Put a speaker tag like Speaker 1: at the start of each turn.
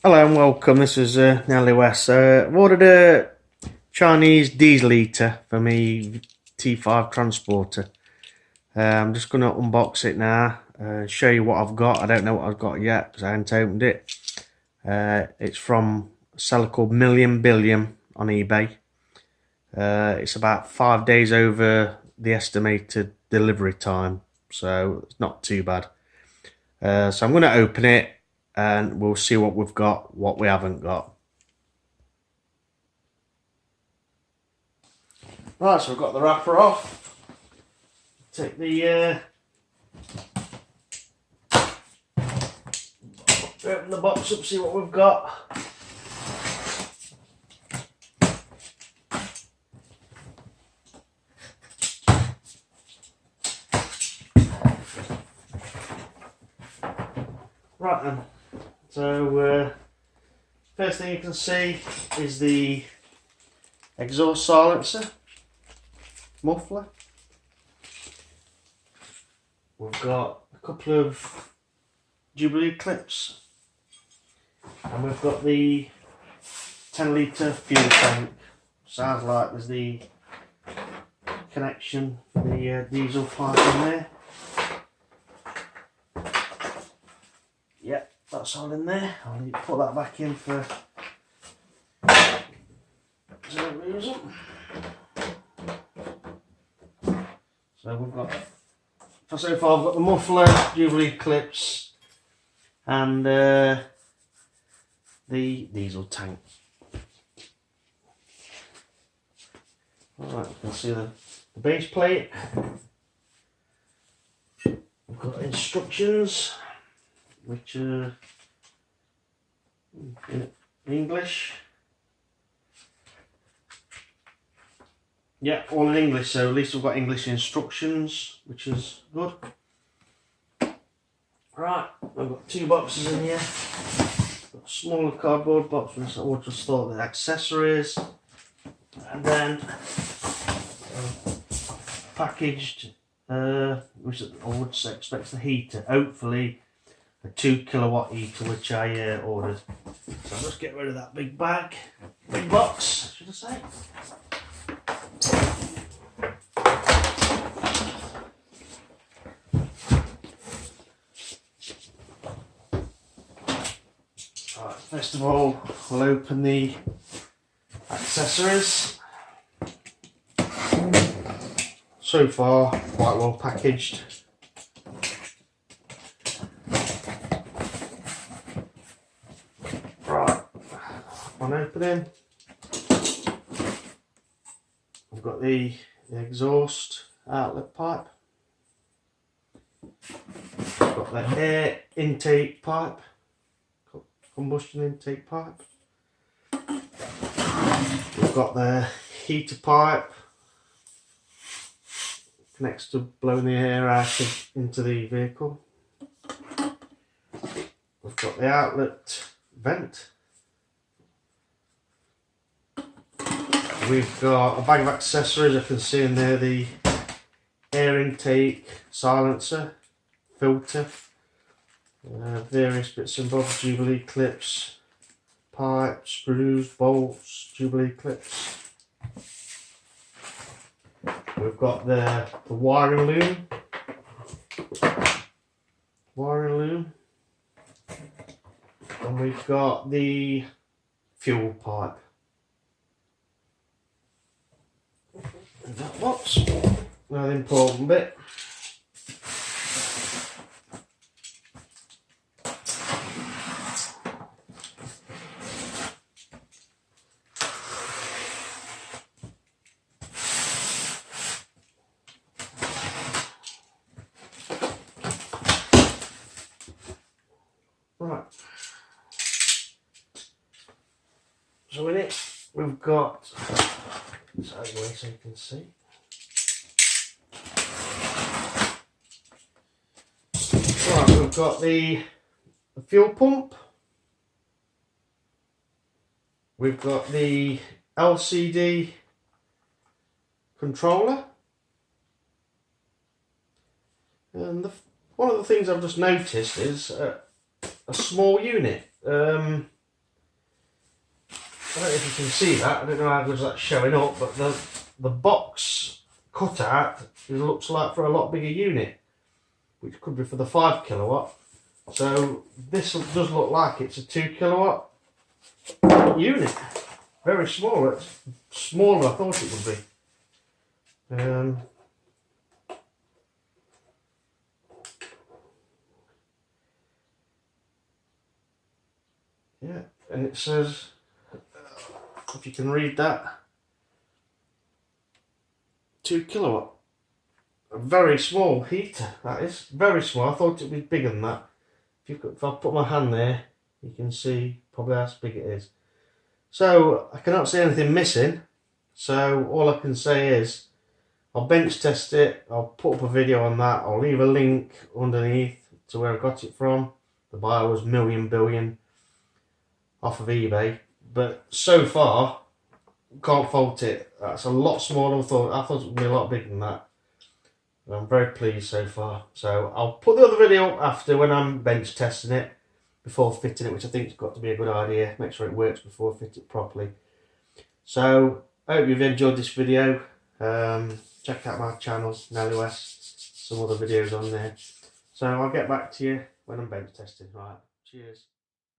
Speaker 1: Hello and welcome, this is Nelly West. I've ordered a Chinese diesel eater for me T5 transporter. I'm just going to unbox it now and show you what I've got. I don't know what I've got yet because I haven't opened it. It's from a seller called Million Billion on eBay. It's about 5 days over the estimated delivery time, so it's not too bad. So I'm going to open it and we'll see what we've got, what we haven't got. Right, so we've got the wrapper off. Take the open the box up, see what we've got. Right then, so first thing you can see is the exhaust silencer muffler. We've got a couple of Jubilee clips, and we've got the 10-litre fuel tank. Sounds like there's the connection for the diesel pipe in there. Yep, that's all in there. I'll need to put that back in for no reason. So we've got, so far I've got the muffler, Jubilee clips, and the diesel tank. Alright, you can see the base plate. We've got instructions, which are in English. Yeah, all in English, so at least we've got English instructions, which is good. Right, I've got 2 boxes in here. Got a smaller cardboard box, which I would just thought the accessories, and then packaged, which I would expect the heater, hopefully a 2 kilowatt heater, which I ordered. So I'll just get rid of that big bag, big box, should I say. Right, first of all, we'll open the accessories. So far, quite well packaged. Right, on opening, we've got the exhaust outlet pipe. We've got the air intake pipe, combustion intake pipe. We've got the heater pipe, connects to blowing the air out into the vehicle. We've got the outlet vent. We've got a bag of accessories. I can see in there the air intake silencer, filter, various bits and bobs, Jubilee clips, pipe, screws, bolts, Jubilee clips. We've got the wiring loom, and we've got the fuel pipe. And that box, now the important bit. Right, so in it we've got, so you can see, right, we've got the fuel pump, we've got the LCD controller, and one of the things I've just noticed is a small unit. I don't know if you can see that. I don't know how good that's showing up, but the box cutout looks like for a lot bigger unit, which could be for the 5 kilowatt. So this does look like it's a 2 kilowatt unit. Very small. It's smaller than I thought it would be. Yeah, and it says, if you can read that, 2 kilowatt. A very small heater, that is. Very small. I thought it would be bigger than that. If I put my hand there, you can see probably how big it is. So I cannot see anything missing. So all I can say is I'll bench test it. I'll put up a video on that. I'll leave a link underneath to where I got it from. The buyer was Million Billion off of eBay. But so far, can't fault it. That's a lot smaller than I thought. I thought it would be a lot bigger than that. I'm very pleased so far. So I'll put the other video up after when I'm bench testing it before fitting it, which I think has got to be a good idea. Make sure it works before I fit it properly. So I hope you've enjoyed this video. Check out my channel, Nelly West. Some other videos on there. So I'll get back to you when I'm bench testing. Right, cheers.